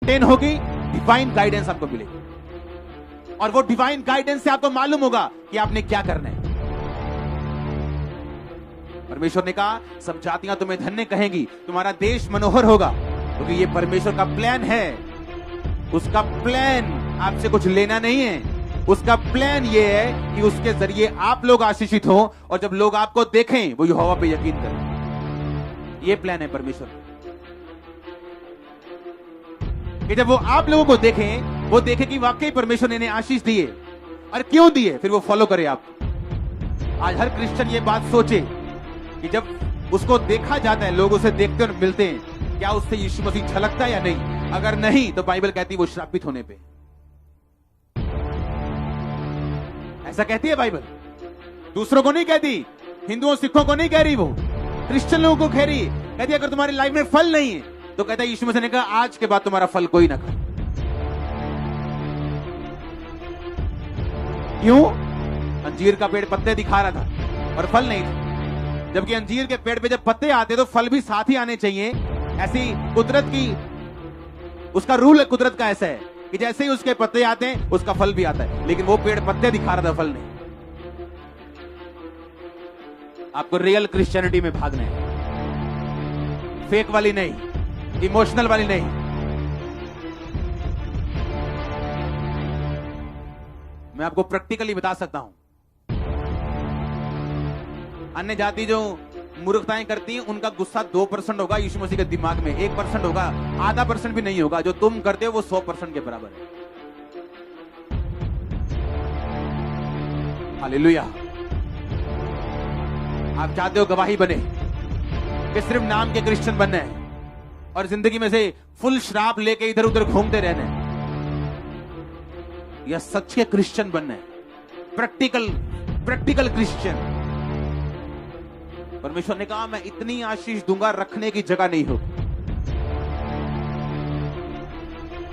Maintain होगी, divine guidance आपको मिलेगी। और वो डिवाइन गाइडेंस से आपको मालूम होगा कि आपने क्या करना है। परमेश्वर ने कहा सब जातियां तुम्हें धन्य कहेंगी, तुम्हारा देश मनोहर होगा, क्योंकि ये परमेश्वर का प्लान है। उसका प्लान आपसे कुछ लेना नहीं है। उसका प्लान ये है कि उसके जरिए आप लोग आशीषित हो, और जब लोग आपको देखें वो यहोवा पे यकीन करें। ये प्लान है परमेश्वर कि जब वो आप लोगों को देखें, वो देखे कि वाकई परमेश्वर ने इन्हें आशीष दिए, और क्यों दिए, फिर वो फॉलो करे आप। आज हर क्रिश्चियन ये बात सोचे कि जब उसको देखा जाता है, लोग उसे देखते और मिलते हैं, क्या उससे यीशु मसीह झलकता है या नहीं। अगर नहीं तो बाइबल कहती है वो श्रापित होने पे। ऐसा कहती है बाइबल, दूसरों को नहीं कहती, हिंदुओं सिखों को नहीं कह रही, वो क्रिश्चियन लोगों को कह रही है। कहती है अगर तुम्हारी लाइफ में फल नहीं है तो कहता है यीशु मसीह ने कहा आज के बाद तुम्हारा फल कोई ना खाए। क्यों? अंजीर का पेड़ पत्ते दिखा रहा था और फल नहीं था, जबकि अंजीर के पेड़ पे जब पत्ते आते तो फल भी साथ ही आने चाहिए। ऐसी कुदरत की, उसका रूल है कुदरत का ऐसा है कि जैसे ही उसके पत्ते आते हैं उसका फल भी आता है, लेकिन वो पेड़ पत्ते दिखा रहा था, फल नहीं। आपको रियल क्रिश्चियनिटी में भागना है, फेक वाली नहीं, इमोशनल वाली नहीं। मैं आपको प्रैक्टिकली बता सकता हूं, अन्य जाति जो मूर्खताएं करती हैं उनका गुस्सा 2% होगा यीशु मसीह के दिमाग में, 1% होगा, आधा % भी नहीं होगा। जो तुम करते हो वो 100% के बराबर है। हालेलुया। आप चाहते हो गवाही बने कि सिर्फ नाम के क्रिश्चियन बनना है और जिंदगी में से फुल श्राप लेके इधर उधर घूमते रहना है, या सच के क्रिश्चियन बनना है, प्रैक्टिकल क्रिश्चियन। परमेश्वर ने कहा मैं इतनी आशीष दूंगा, रखने की जगह नहीं होगी,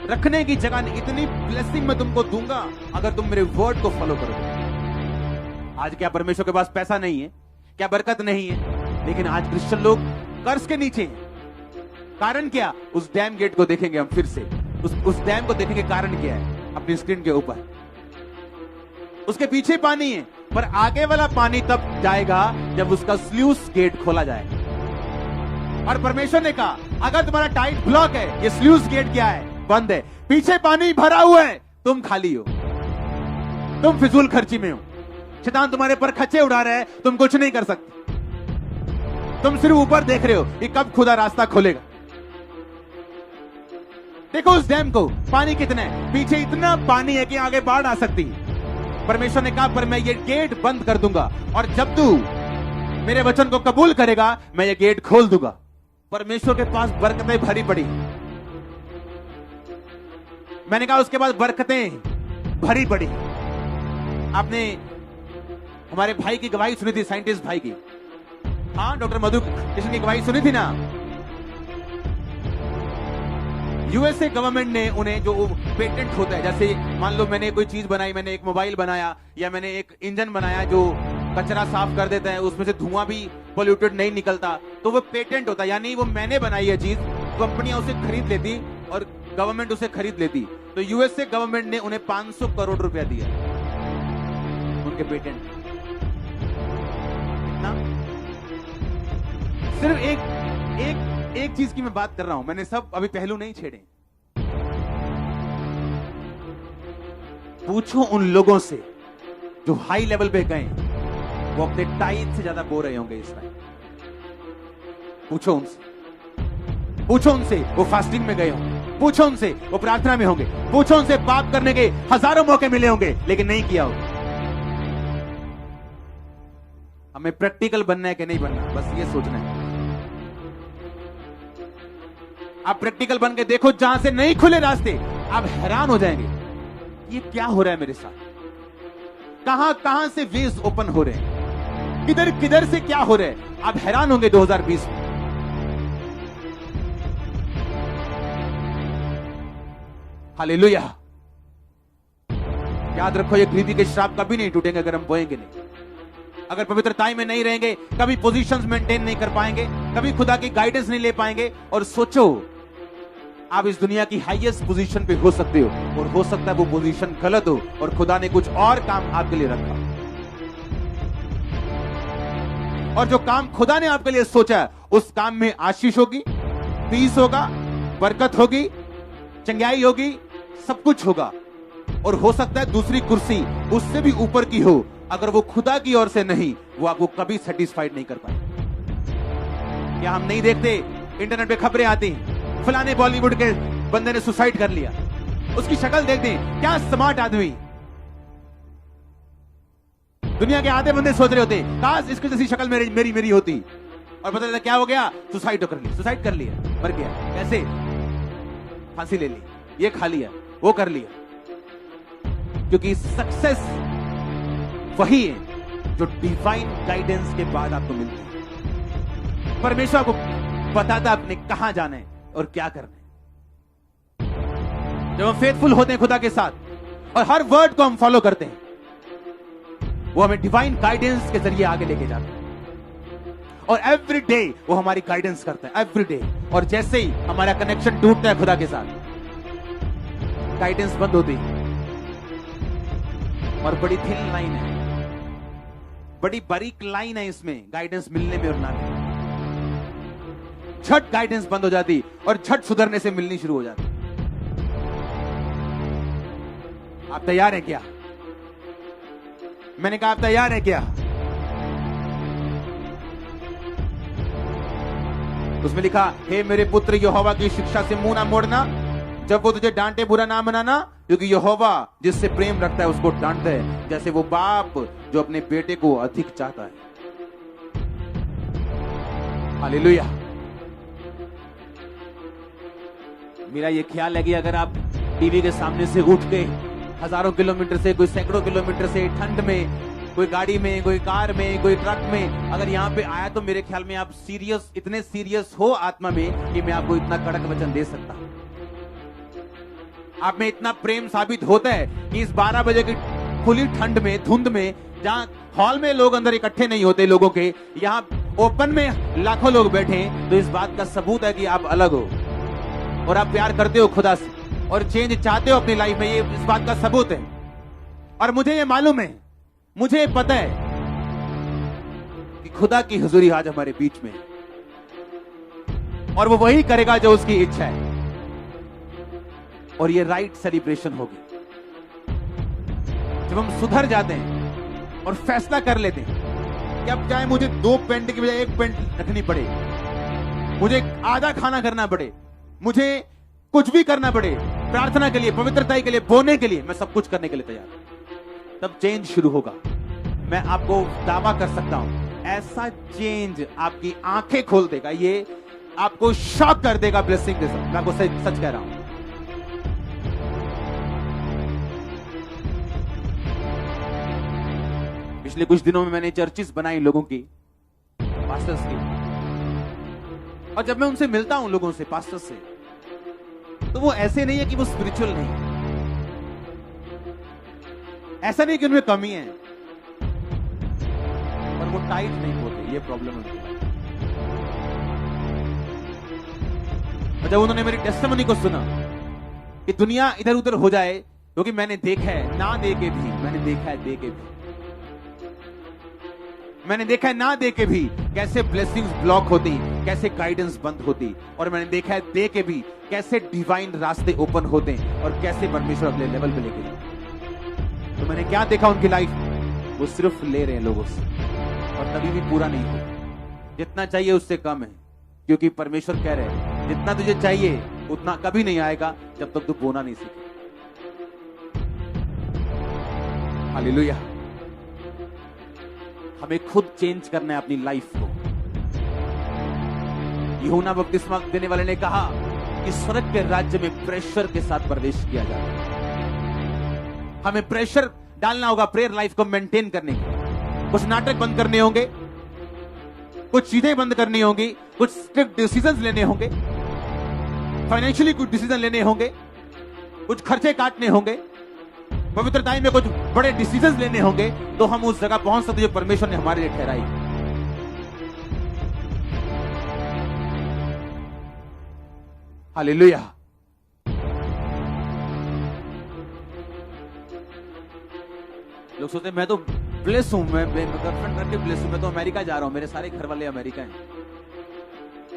रखने की जगह नहीं, इतनी ब्लेसिंग मैं तुमको दूंगा अगर तुम मेरे वर्ड को फॉलो करोगे। आज क्या परमेश्वर के पास पैसा नहीं है, क्या बरकत नहीं है, लेकिन आज क्रिश्चियन लोग कर्ज के नीचे हैं। कारण क्या? उस डैम गेट को देखेंगे हम फिर से, उस डैम को देखेंगे, कारण क्या है अपनी स्क्रीन के ऊपर। उसके पीछे पानी है, पर आगे वाला पानी तब जाएगा जब उसका स्लूस गेट खोला जाएगा। और परमेश्वर ने कहा अगर तुम्हारा टाइट ब्लॉक है, ये स्लूस गेट क्या है? बंद है, पीछे पानी भरा हुआ है, तुम खाली हो, तुम फिजूल खर्ची में हो, शैतान तुम्हारे पर खच्चे उड़ा रहा है, तुम कुछ नहीं कर सकते, तुम सिर्फ ऊपर देख रहे हो कि कब खुदा रास्ता खोलेगा। देखो उस डैम को, पानी कितना है, पीछे इतना पानी है कि आगे बाढ़ आ सकती है। परमेश्वर ने कहा पर मैं ये गेट बंद कर दूंगा, और जब तू मेरे वचन को कबूल करेगा मैं ये गेट खोल दूंगा। परमेश्वर के पास बरकतें भरी पड़ी, मैंने कहा उसके पास बरकतें भरी पड़ी। आपने हमारे भाई की गवाही सुनी थी, साइंटिस्ट भाई की, हाँ, डॉक्टर मधु कृष्ण की गवाही सुनी थी ना। यूएसए गवर्नमेंट ने उन्हें जो पेटेंट होता है, जैसे मान लो मैंने कोई चीज बनाई, मैंने एक मोबाइल बनाया या मैंने एक इंजन बनाया जो कचरा साफ कर देता है, उसमें से धुआं भी पोल्यूटेड नहीं निकलता, तो वो पेटेंट होता है। यानी वो मैंने बनाई है चीज, कंपनियां उसे खरीद लेती और गवर्नमेंट उसे खरीद लेती। तो यूएसए गवर्नमेंट ने उन्हें 500 करोड़ रुपया दिया उनके पेटेंट। कितना? सिर्फ एक चीज की मैं बात कर रहा हूं, मैंने सब अभी पहलू नहीं छेड़े। पूछो उन लोगों से जो हाई लेवल पे गए, वो अपने टाइट से ज्यादा बो रहे होंगे इस टाइम। पूछो उनसे वो फास्टिंग में गए होंगे, पूछो उनसे वो प्रार्थना में होंगे, पूछो उनसे पाप करने के हजारों मौके मिले होंगे लेकिन नहीं किया होगा। हमें प्रैक्टिकल बनना है कि नहीं बनना, बस ये सोचना है। आप प्रैक्टिकल बन के देखो, जहां से नहीं खुले रास्ते आप हैरान हो जाएंगे, ये क्या हो रहा है मेरे साथ, कहां से वेज ओपन हो रहे हैं, किधर से क्या हो रहा है, आप हैरान होंगे 2020 में। हालेलुया। याद रखो ये घृति के श्राप कभी नहीं टूटेंगे अगर हम बोएंगे नहीं, अगर पवित्रताई में नहीं रहेंगे, कभी पोजीशंस मेंटेन नहीं कर पाएंगे, कभी खुदा की गाइडेंस नहीं ले पाएंगे। और सोचो आप इस दुनिया की हाईएस्ट पोजीशन पे हो सकते हो, और हो सकता है वो पोजीशन गलत हो और खुदा ने कुछ और काम आपके लिए रखा, और जो काम खुदा ने आपके लिए सोचा है उस काम में आशीष होगी, पीस होगा, बरकत होगी, चंगाई होगी, सब कुछ होगा। और हो सकता है दूसरी कुर्सी उससे भी ऊपर की हो, अगर वो खुदा की ओर से नहीं, वो आपको कभी सेटिस्फाइड नहीं कर पाए। क्या हम नहीं देखते इंटरनेट पे खबरें आती हैं, फलाने बॉलीवुड के बंदे ने सुसाइड कर लिया, उसकी शक्ल देख दें, क्या स्मार्ट आदमी। दुनिया के आधे बंदे सोच रहे होते काश इसकी जैसी शक्ल मेरी होती, और पता चला क्या हो गया, सुसाइड कर लिया, मर गया। कैसे? फांसी ले ली, ये खा लिया, वो कर लिया। क्योंकि सक्सेस वही है जो डिवाइन गाइडेंस के बाद आपको मिलती है। परमेश्वर आपको बताता आपने कहां जाना है और क्या करना है। जब हम फेथफुल होते हैं खुदा के साथ और हर वर्ड को हम फॉलो करते हैं, वो हमें डिवाइन गाइडेंस के जरिए आगे लेके जाता है, और एवरी डे वो हमारी गाइडेंस करता है, एवरी डे। और जैसे ही हमारा कनेक्शन टूटता है खुदा के साथ, गाइडेंस बंद होती है, और बड़ी थिन लाइन है, बड़ी बारीक लाइन है इसमें गाइडेंस मिलने में और ना मिलने। झट गाइडेंस बंद हो जाती और झट सुधरने से मिलनी शुरू हो जाती। आप तैयार हैं क्या? मैंने कहा आप तैयार हैं क्या? उसमें लिखा, हे मेरे पुत्र यहोवा की शिक्षा से मुंह ना मोड़ना, जब वो तुझे डांटे बुरा ना मनाना, क्योंकि यहोवा जिससे प्रेम रखता है उसको डांटता है, जैसे वो बाप जो अपने बेटे को अधिक चाहता है। हालेलुया। मेरा ये ख्याल है कि अगर आप टीवी के सामने से उठ के हजारों किलोमीटर से, कोई सैकड़ों किलोमीटर से, ठंड में, कोई गाड़ी में, कोई कार में, कोई ट्रक में अगर यहाँ पे आया, तो मेरे ख्याल में आप सीरियस, इतने सीरियस हो आत्मा में कि मैं आपको इतना कड़क वचन दे सकता हूं। आप में इतना प्रेम साबित होता है कि इस 12 बजे की खुली ठंड में, धुंध में, जहां हॉल में लोग अंदर इकट्ठे नहीं होते लोगों के, यहाँ ओपन में लाखों लोग बैठे हैं, तो इस बात का सबूत है कि आप अलग हो और आप प्यार करते हो खुदा से और चेंज चाहते हो अपनी लाइफ में। ये इस बात का सबूत है। और मुझे ये मालूम है, मुझे ये पता है कि खुदा की हुजूरी आज हमारे बीच में है, और वो वही करेगा जो उसकी इच्छा है, और ये राइट सेलिब्रेशन होगी जब हम सुधर जाते हैं और फैसला कर लेते हैं कि अब चाहे मुझे 2 पेंट की बजाय 1 पेंट रखनी पड़े, मुझे आधा खाना करना पड़े, मुझे कुछ भी करना पड़े, प्रार्थना के लिए, पवित्रता के लिए, बोने के लिए, मैं सब कुछ करने के लिए तैयार हूं। तब चेंज शुरू होगा। मैं आपको दावा कर सकता हूं, ऐसा चेंज आपकी आंखें खोल देगा, ये आपको शॉक कर देगा ब्लेसिंग के साथ। मैं आपको सच कह रहा हूं। पिछले कुछ दिनों में मैंने चर्चिस बनाई लोगों की, पास्टर्स की, और जब मैं उनसे मिलता हूं लोगों से, पास्टर्स से, तो वो ऐसे नहीं है कि वो स्पिरिचुअल नहीं है, ऐसा नहीं कि उनमें कमी है, पर वो टाइट नहीं होते, ये प्रॉब्लम है। और जब उन्होंने मेरी टेस्टिमनी को सुना कि दुनिया इधर उधर हो जाए, क्योंकि मैंने देखा है ना दे के भी, मैंने देखा है दे के भी, मैंने देखा है ना दे के भी कैसे ब्लेसिंग्स ब्लॉक होती, कैसे गाइडेंस बंद होती, और मैंने देखा है दे के भी कैसे डिवाइन रास्ते ओपन होते और कैसे परमेश्वर अगले लेवल पे लेके जाते। तो मैंने क्या देखा उनकी लाइफ, वो सिर्फ ले रहे हैं लोगों से, और कभी भी पूरा नहीं हो। जितना चाहिए उससे कम है, क्योंकि परमेश्वर कह रहे हैं जितना तुझे चाहिए उतना कभी नहीं आएगा जब तक तू बोना नहीं सीखे। हालेलुया। हमें खुद चेंज करना है अपनी लाइफ को। यूहन्ना बपतिस्मा देने वाले ने कहा कि स्वर्ग के राज्य में प्रेशर के साथ प्रवेश किया जाता है। हमें प्रेशर डालना होगा प्रेयर लाइफ को मेंटेन करने के। कुछ नाटक बंद करने होंगे, कुछ चीजें बंद करनी होंगी, कुछ स्ट्रिक्ट डिसीजंस लेने होंगे, फाइनेंशियली कुछ डिसीजन लेने होंगे, कुछ खर्चे काटने होंगे, पवित्रता में कुछ बड़े डिसीजंस लेने होंगे, तो हम उस जगह पहुंच सकते जो परमेश्वर ने हमारे लिए ठहराई। हालेलुया। लोग सोचते हैं मैं तो ब्लेस हूं, मैं गर्लफ्रेंड करके ब्लेस हूं, मैं तो अमेरिका जा रहा हूं, मेरे सारे घर वाले अमेरिका हैं।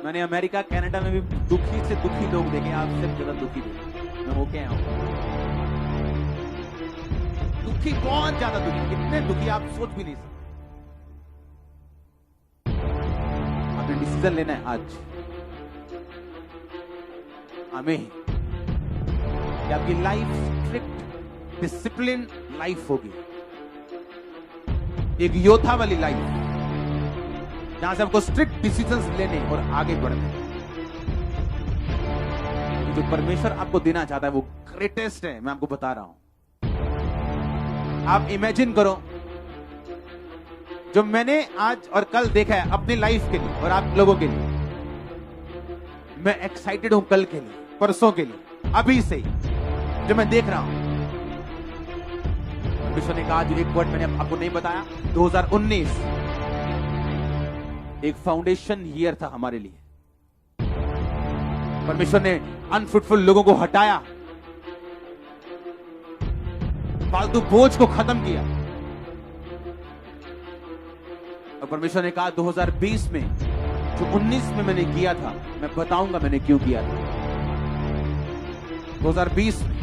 मैंने अमेरिका कनाडा में भी दुखी से दुखी लोग देखे, आपसे ज्यादा दुखी देखे मैं होके आया हूं। दुखी, बहुत ज्यादा दुखी, इतने दुखी आप सोच भी नहीं सकते। आपने डिसीजन लेना है आज, हमें कि आपकी लाइफ स्ट्रिक्ट डिसिप्लिन लाइफ होगी, एक योद्धा वाली लाइफ, जहां से आपको स्ट्रिक्ट डिसीजंस लेने और आगे बढ़ने। जो परमेश्वर आपको देना चाहता है वो ग्रेटेस्ट है, मैं आपको बता रहा हूं। आप इमेजिन करो, जो मैंने आज और कल देखा है अपनी लाइफ के लिए और आप लोगों के लिए, मैं एक्साइटेड हूं कल के लिए, परसों के लिए, अभी से जो मैं देख रहा हूं। परमेश्वर ने कहा, जो एक वर्ड मैंने आपको नहीं बताया, 2019 एक फाउंडेशन ईयर था हमारे लिए। परमेश्वर ने अनफ्रूटफुल लोगों को हटाया, फालतू बोझ को खत्म किया, और परमेश्वर ने कहा 2020 में जो 19 में मैंने किया था, मैं बताऊंगा मैंने क्यों किया था। 2020 में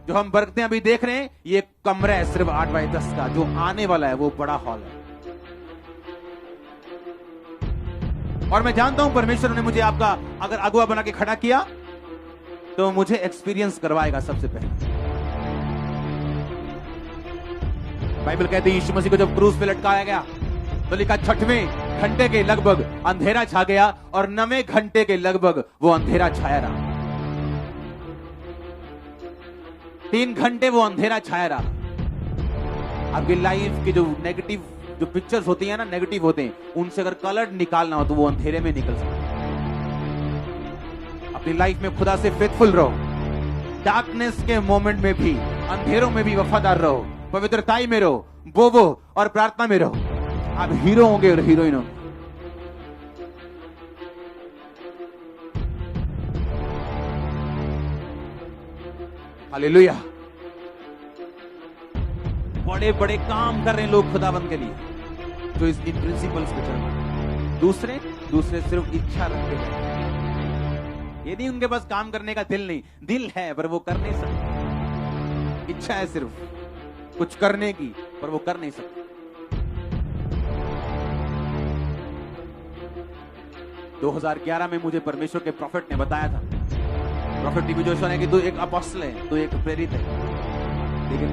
जो हम बरकतें अभी देख रहे हैं, ये कमरा है सिर्फ 8x10 का, जो आने वाला है वो बड़ा हॉल है। और मैं जानता हूं परमेश्वर ने मुझे आपका अगर अगुआ बना के खड़ा किया तो मुझे एक्सपीरियंस करवाएगा सबसे पहले। बाइबल कहती है यीशु मसीह को जब क्रूस पे लटकाया गया तो लिखा 6वें घंटे के लगभग अंधेरा छा गया और 9वें घंटे के लगभग वो अंधेरा छाया रहा। 3 घंटे वो अंधेरा छाया रहा। आपकी लाइफ की जो नेगेटिव जो पिक्चर्स होती है ना, नेगेटिव होते हैं, उनसे अगर कलर निकालना हो तो वो अंधेरे में निकल सकते हैं। अपनी लाइफ में खुदा से फेथफुल रहो, डार्कनेस के मोमेंट में भी, अंधेरों में भी वफादार रहो, पवित्रताई में रहो, बोबो और प्रार्थना में रहो। आप हीरो होंगे और हीरोइन होंगे। हालेलुया। बड़े बड़े काम कर रहे हैं लोग खुदाबंद के लिए, जो इन प्रिंसिपल्स पे चल रहे हैं। दूसरे सिर्फ इच्छा रखते हैं, ये नहीं उनके पास काम करने का दिल नहीं, दिल है पर वो कर नहीं सकते। इच्छा है सिर्फ कुछ करने की, पर वो कर नहीं सकते। 2011 में मुझे परमेश्वर के प्रॉफिट ने बताया था, प्रॉफिट टीवी जोशुआ ने, कि तू एक अपोस्टल है, तू एक प्रेरित है। लेकिन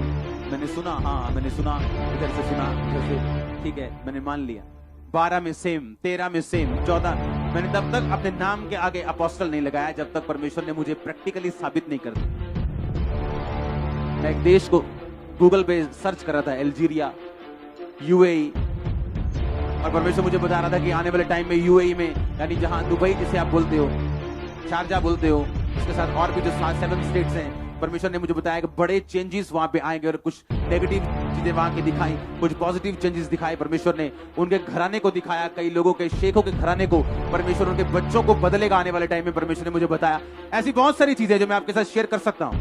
मैंने सुना, हाँ मैंने सुना, इधर से सुना, इधर से, ठीक है मैंने मान लिया। 12 में सेम, 13 में सेम, 14, मैंने तब तक अपने नाम के आगे अपोस्टल नहीं लगाया जब तक परमेश्वर ने मुझे प्रैक्टिकली साबित नहीं कर दिया। मैं एक देश को गूगल पे सर्च कर रहा था, अल्जीरिया, यूएई, और परमेश्वर मुझे बता रहा था कि आने वाले टाइम में यूएई में, यानी जहां दुबई जिसे आप बोलते हो, शारजा बोलते हो, उसके साथ और भी जो 7 स्टेट्स हैं, परमेश्वर ने मुझे बताया कि बड़े चेंजेस वहां पे आएंगे। और कुछ नेगेटिव चीजें वहां की दिखाई, कुछ पॉजिटिव चेंजेस दिखाए। परमेश्वर ने उनके घराने को दिखाया, कई लोगों के, शेखों के घराने को, परमेश्वर उनके बच्चों को बदलेगा आने वाले टाइम में, परमेश्वर ने मुझे बताया। ऐसी बहुत सारी चीजें जो मैं आपके साथ शेयर कर सकता हूं।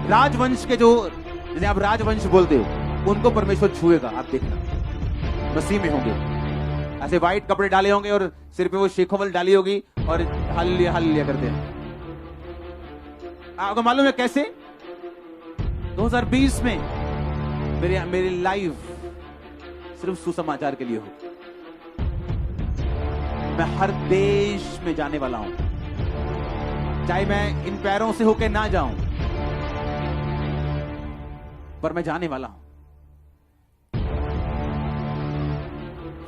राजवंश के जो, जैसे आप राजवंश बोलते हो, उनको परमेश्वर छुएगा, आप देखना, मसीह में होंगे, ऐसे व्हाइट कपड़े डाले होंगे और सिर पे वो शेखों वाली डाली होगी और हालेलुया हालेलुया करते हैं। आपको मालूम है कैसे? 2020 में मेरी लाइफ सिर्फ सुसमाचार के लिए हो। मैं हर देश में जाने वाला हूं, चाहे मैं इन पैरों से होकर ना जाऊं, पर मैं जाने वाला हूं।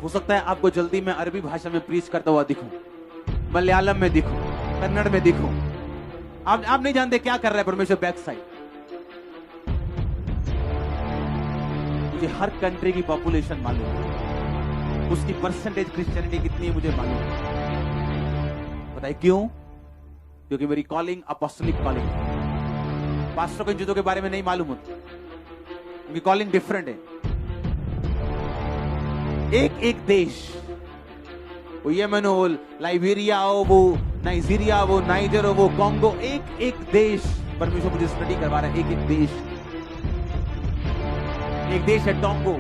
हो सकता है आपको जल्दी मैं अरबी भाषा में प्रीच करता हुआ दिखूं, मलयालम में दिखूं, कन्नड़ में दिखूं। आप नहीं जानते क्या कर रहा है परमेश्वर बैक साइड। मुझे हर कंट्री की पॉपुलेशन मालूम है, उसकी परसेंटेज क्रिश्चियनिटी कितनी है मुझे मालूम है। बताइए क्यों? क्योंकि मेरी कॉलिंग अपोस्टलिक कॉलिंग है। पास्टर को इन चीजों के बारे में नहीं मालूम होता, उनकी कॉलिंग डिफरेंट है। एक देश, वो यमन हो, लाइबेरिया हो, वो नाइजीरिया हो, नाइजर हो, वो कॉन्गो, एक देश परमेश्वर मुझे स्टडी करवा रहा है एक देश है टोंगो।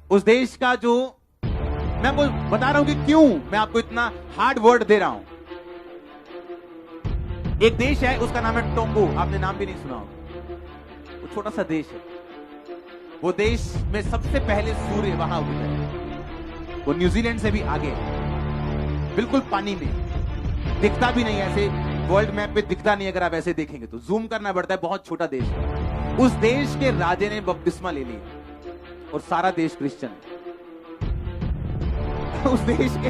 उस देश का जो मैं आपको बता रहा हूं कि क्यों मैं आपको इतना हार्ड वर्ड दे रहा हूं। एक देश है, उसका नाम है टोंगो। आपने नाम भी नहीं सुना होगा। वो छोटा सा देश है। वो देश में सबसे पहले सूर्य वहां उगता है। वो न्यूजीलैंड से भी आगे है, बिल्कुल पानी में, दिखता भी नहीं ऐसे वर्ल्ड मैप पे दिखता नहीं। अगर आप ऐसे देखेंगे तो जूम करना पड़ता है, बहुत छोटा देश है। उस देश के राजे ने बपतिस्मा ले लिया और सारा देश क्रिश्चियन है। उस देश के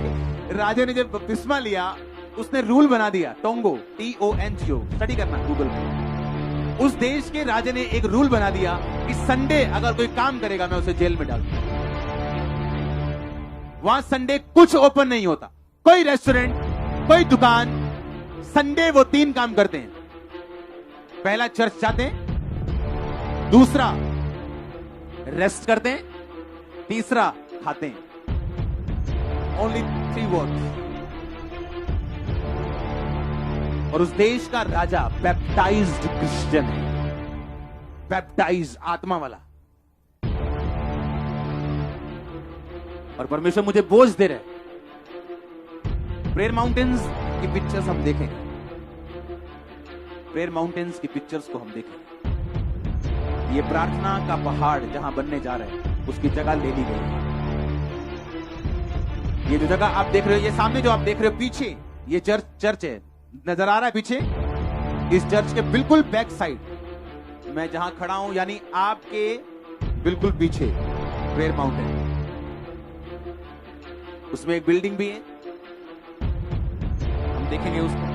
राजे ने जब बपतिस्मा लिया, उसने रूल बना दिया, टोंगो TONGO, स्टडी करना गूगल पे। उस देश के राजे ने एक रूल बना दिया कि संडे अगर कोई काम करेगा मैं उसे जेल में डाल दूंगा। वहां संडे कुछ ओपन नहीं होता, कोई रेस्टोरेंट, कोई दुकान। संडे वो 3 काम करते हैं। पहला चर्च जाते हैं, दूसरा रेस्ट करते हैं, तीसरा खाते हैं। Only 3 words. और उस देश का राजा बैप्टाइज्ड क्रिश्चियन है, बैप्टाइज आत्मा वाला। और परमेश्वर मुझे बोझ दे रहे। प्रेयर माउंटेन्स की पिक्चर्स हम देखेंगे, प्रेयर माउंटेन्स की पिक्चर्स को हम देखेंगे। ये प्रार्थना का पहाड़ जहां बनने जा रहे हैं, उसकी जगह ले ली गई है। ये जो जगह आप देख रहे हो, ये सामने जो आप देख रहे हो पीछे, ये चर्च है, नजर आ रहा है पीछे। इस चर्च के बिल्कुल बैक साइड मैं जहां खड़ा हूं, यानी आपके बिल्कुल पीछे प्रेयर माउंटेन, उसमें एक बिल्डिंग भी है, हम देखेंगे उसको।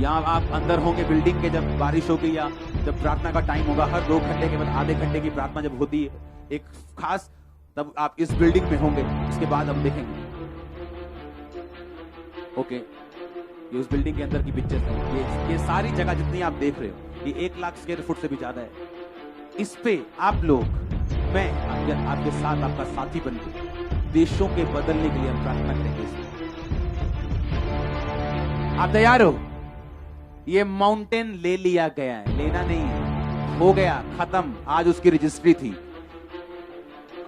यहां आप अंदर होंगे बिल्डिंग के, जब बारिश होगी या जब प्रार्थना का टाइम होगा, हर 2 घंटे के बाद आधे घंटे की प्रार्थना जब होती है एक खास, तब आप इस बिल्डिंग में होंगे। इसके बाद हम देखेंगे। ओके, ये उस बिल्डिंग के अंदर की पिक्चर है। ये सारी जगह जितनी आप देख रहे हो, ये 1 लाख स्क्वायर फुट से भी ज्यादा है। इस पे आप लोग, मैं आपके साथ आपका साथी बनकर देशों के बदलने के लिए हम प्रार्थना करेंगे। आप तैयार हो? ये माउंटेन ले लिया गया है, लेना नहीं है, हो गया, खत्म। आज उसकी रजिस्ट्री थी।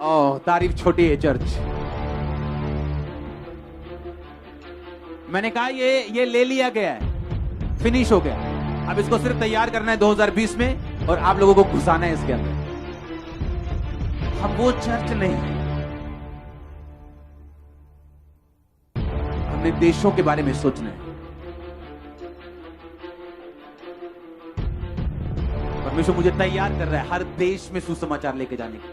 ओह, तारीफ छोटी है चर्च। मैंने कहा ये ले लिया गया है, फिनिश हो गया। अब इसको सिर्फ तैयार करना है 2020 में, और आप लोगों को घुसाना है इसके अंदर। हम वो चर्च नहीं, हमने देशों के बारे में सोचना है। परमेश्वर मुझे तैयार कर रहा है हर देश में सुसमाचार लेके जाने के,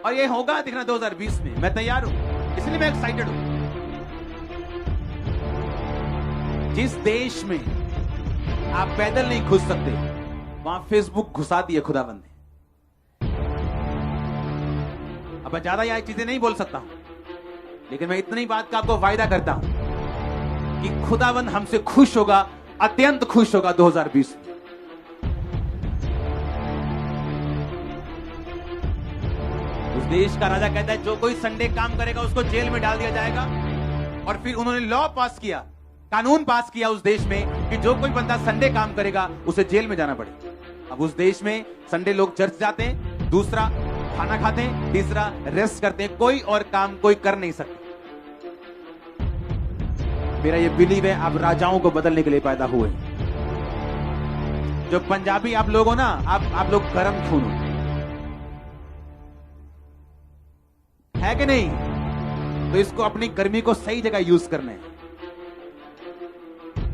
और ये होगा दिखना 2020 में। मैं तैयार हूं, इसलिए मैं एक्साइटेड हूं। जिस देश में आप पैदल नहीं घुस सकते, वहां फेसबुक घुसा दिए खुदाबंद ने। अब मैं ज्यादा यहां चीजें नहीं बोल सकता, लेकिन मैं इतनी बात का आपको वायदा करता हूं कि खुदाबंद हमसे खुश होगा, अत्यंत खुश होगा 2020 में। उस देश का राजा कहता है जो कोई संडे काम करेगा उसको जेल में डाल दिया जाएगा। और फिर उन्होंने लॉ पास किया, कानून पास किया उस देश में कि जो कोई बंदा संडे काम करेगा उसे जेल में जाना पड़ेगा। अब उस देश में संडे लोग चर्च जाते हैं, दूसरा खाना खाते हैं, तीसरा रेस्ट करते हैं। कोई और काम कोई कर नहीं सकता। मेरा ये बिलीव है, आप राजाओं को बदलने के लिए पैदा हुए। जो पंजाबी आप लोग हो ना, आप लोग गर्म खून हो, है कि नहीं? तो इसको अपनी गर्मी को सही जगह यूज करना है।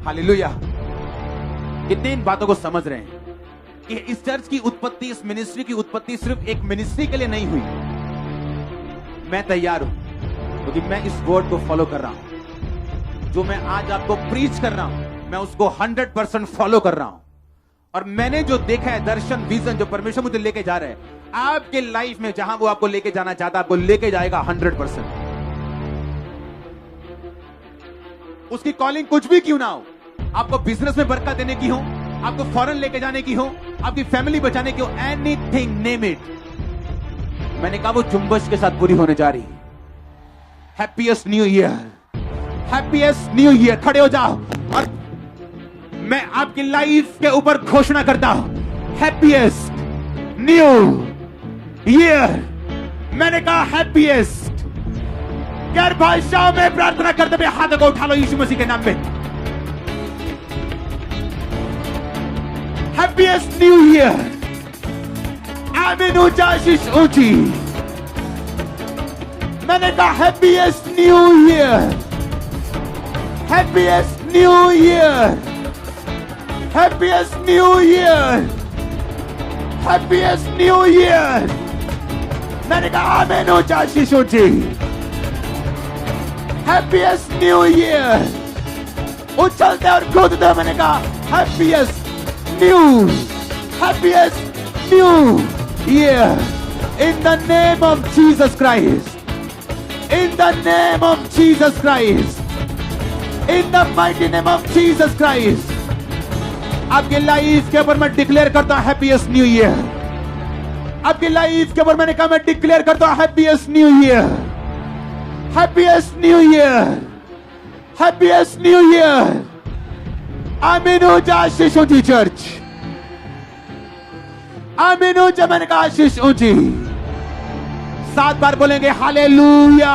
हालेलुया। कितने इन बातों को समझ रहे हैं कि इस चर्च की उत्पत्ति, इस मिनिस्ट्री की उत्पत्ति सिर्फ एक मिनिस्ट्री के लिए नहीं हुई। मैं तैयार हूं क्योंकि मैं इस वर्ड को फॉलो कर रहा हूं। जो मैं आज आपको प्रीच कर रहा हूं, मैं उसको 100% फॉलो कर रहा हूं। और मैंने जो देखा है, दर्शन, विजन जो परमेश्वर मुझे लेके जा रहे हैं, आपके लाइफ में जहां वो आपको लेके जाना चाहता है, आपको लेके जाएगा 100%। उसकी कॉलिंग कुछ भी क्यों ना हो, आपको बिजनेस में बरकत देने की हो, आपको फॉरेन लेके जाने की हो, आपकी फैमिली बचाने की हो, एनीथिंग, नेम इट। मैंने कहा वो जुम्बश के साथ पूरी होने जा रही है। Happiest new year, happiest new year. खड़े हो जाओ और मैं आपकी लाइफ के ऊपर घोषणा करता हूं, हैप्पीएस्ट न्यू ईयर। मैंने कहा हैप्पीएस्ट। यार भाषाओं में प्रार्थना करते हुए हाथों को उठा लो यीशु मसीह के नाम में। Happiest new year. आमीन। ऊंचा आशीष ऊंची। मैंने कहा happiest new year, happiest new year, happiest new year, happiest new year. मैंने कहा आमीन। ऊंचा आशीष ऊंची। Happiest new year. उछलते और कूदते मैंने कहा happiest new, happiest new year. In the name of Jesus Christ. In the name of Jesus Christ. In the mighty name of Jesus Christ. आपकी लाइफ के ऊपर मैं डिक्लेयर करता हूं हैप्पीएस्ट न्यू ईयर। आपकी लाइफ के ऊपर मैंने कहा मैं डिक्लेयर करता हूं happiest new year, happiest new year, happiest new year. आमीन। ऊंचा आशीष ऊंची चर्च। आमीन। ऊंचा मैंने कहा आशीष ऊंची। 7 बार बोलेंगे हालेलुया।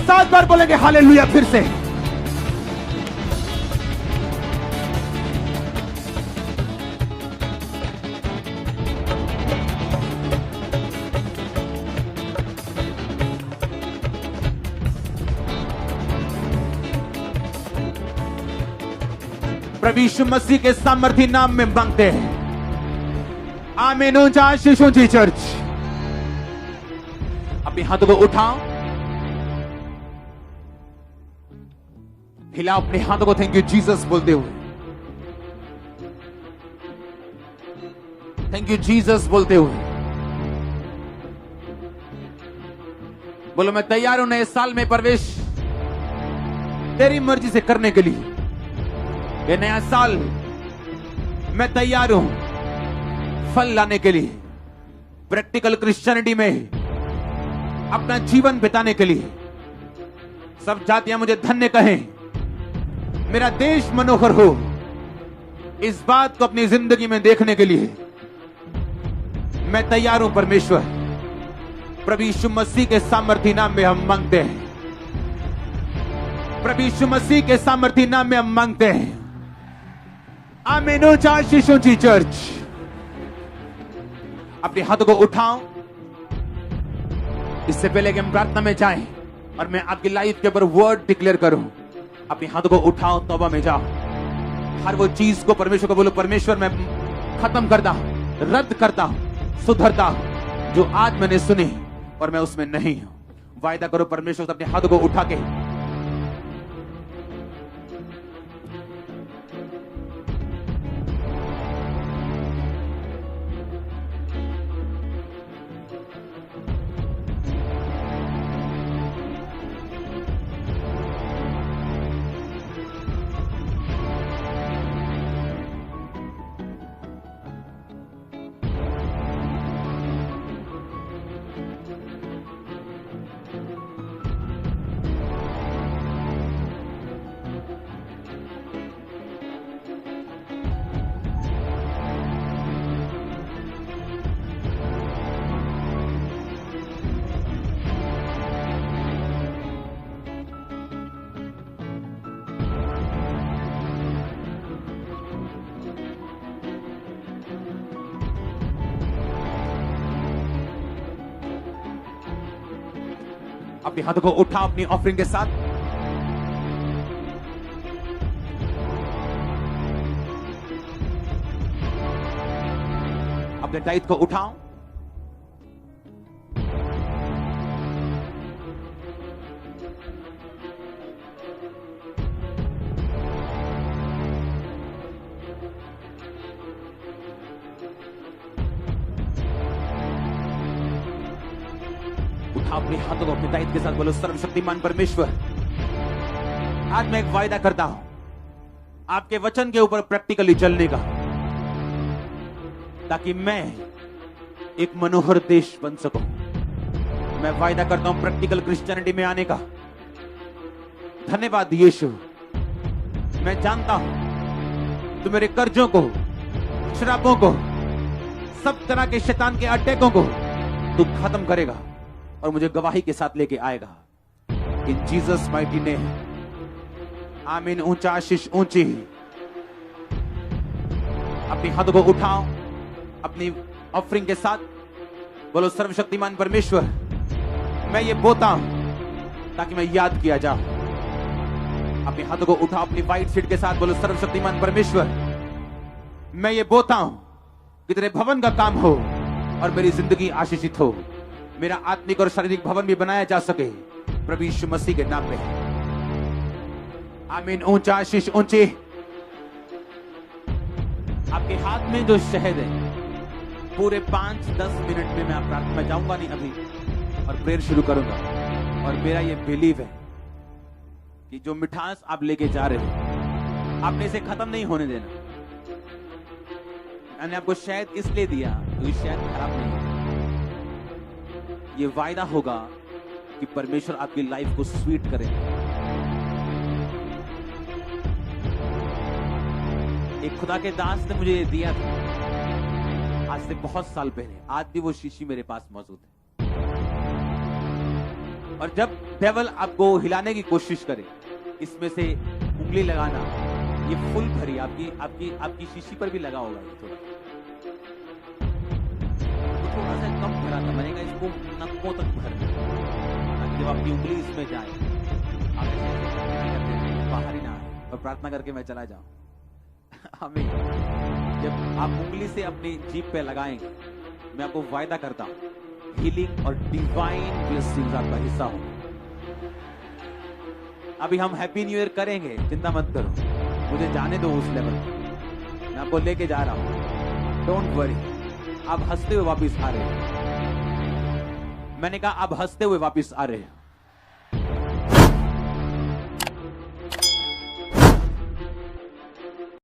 सात बार बोलेंगे हालेलुया फिर से। प्रभु यीशु मसीह के सामर्थी नाम में मांगते हैं। आमीन। ऊंचा आशीष ऊंची चर्च। अपने हाथों को उठाओ, हिलाओ अपने हाथों को थैंक यू जीसस बोलते हुए, थैंक यू जीसस बोलते हुए बोलो मैं तैयार हूं नए साल में प्रवेश तेरी मर्जी से करने के लिए। ये नया साल मैं तैयार हूं फल लाने के लिए, प्रैक्टिकल क्रिश्चियनिटी में अपना जीवन बिताने के लिए। सब जातियां मुझे धन्य कहें, मेरा देश मनोहर हो, इस बात को अपनी जिंदगी में देखने के लिए मैं तैयार हूं परमेश्वर। प्रभु यीशु मसीह के सामर्थी नाम में हम मांगते हैं। प्रभु यीशु मसीह के सामर्थी नाम में हम मांगते हैं। आमीन। ऊंचा आशीष ऊंची चर्च। अपने हाथों को उठाओ। इससे पहले कि हम प्रार्थना में जाएं और मैं आपकी लाइफ के ऊपर वर्ड डिक्लेयर करूं, अपने हाथों को उठाओ, तौबा में जाओ। हर वो चीज को परमेश्वर को बोलो परमेश्वर मैं खत्म करता हूं, रद्द करता हूं, सुधरता हूं जो आज मैंने सुनी और मैं उसमें नहीं हूं। वायदा करो परमेश्वर से अपने हाथों को उठा के। अपने हाथों को उठा अपनी ऑफरिंग के साथ। अपने टाइट को उठाओ। उठा अपने हाथों को अपने दाहिने के साथ, बोलो सर्वशक्तिमान परमेश्वर, आज मैं एक वायदा करता हूं आपके वचन के ऊपर प्रैक्टिकली चलने का, ताकि मैं एक मनोहर देश बन सकूं। मैं वायदा करता हूं प्रैक्टिकल क्रिश्चियनिटी में आने का। धन्यवाद यीशु, मैं जानता हूं तू मेरे कर्जों को, शराबों को, सब तरह के शैतान के अटैकों को तू खत्म करेगा और मुझे गवाही के साथ लेके आएगा। इन जीसस माइटी नेम, आमीन। ऊंचा आशीष ऊंची। अपनी हाथों को उठाओ अपनी ऑफरिंग के साथ, बोलो सर्वशक्तिमान परमेश्वर, मैं ये बोता हूं ताकि मैं याद किया जाऊं। अपने हाथों को उठाओ अपनी व्हाइट सीट के साथ, बोलो सर्वशक्तिमान परमेश्वर, मैं ये बोता हूं कि तेरे भवन का काम हो और मेरी जिंदगी आशीषित हो, मेरा आत्मिक और शारीरिक भवन भी बनाया जा सके प्रभु यीशु मसीह के नाम में, आमीन। ऊंचा आशीष ऊंची। आपके हाथ में जो शहद है, पूरे 5-10 मिनट में मैं प्रार्थना में जाऊंगा नहीं अभी और प्रेयर शुरू करूंगा, और मेरा ये बिलीव है कि जो मिठास आप लेके जा रहे हो आपने इसे खत्म नहीं होने देना। मैंने आपको शहद इसलिए दिया क्योंकि शहद खराब नहीं है। ये वायदा होगा कि परमेश्वर आपकी लाइफ को स्वीट करेगा। एक खुदा के दास ने मुझे दिया था आज से बहुत साल पहले, आज भी वो शीशी मेरे पास मौजूद है। और जब डेविल आपको हिलाने की कोशिश करे, इसमें से उंगली लगाना, ये फुल भरी आपकी आपकी आपकी शीशी पर भी लगा होगा, थोड़ा सा कम भरा था। मैंने कहा इसको नक्कों तक भरना, ताकि जब आपकी उंगली इसमें जाए आप ऐसे बाहर ही ना आए, और प्रार्थना करके मैं चला जाऊं। आमीन। जब आप उंगली से अपनी जीभ पे लगाएंगे, मैं आपको वायदा करता हूं हीलिंग और डिवाइन ब्लेसिंग्स आपका हिस्सा हो। अभी हम हैप्पी न्यू ईयर करेंगे, चिंता मत करो, मुझे जाने दो उस लेवल पर, मैं आपको लेके जा रहा हूं। Don't worry. आप हंसते हुए वापस आ रहे हो। मैंने कहा आप हंसते हुए वापस आ रहे हो।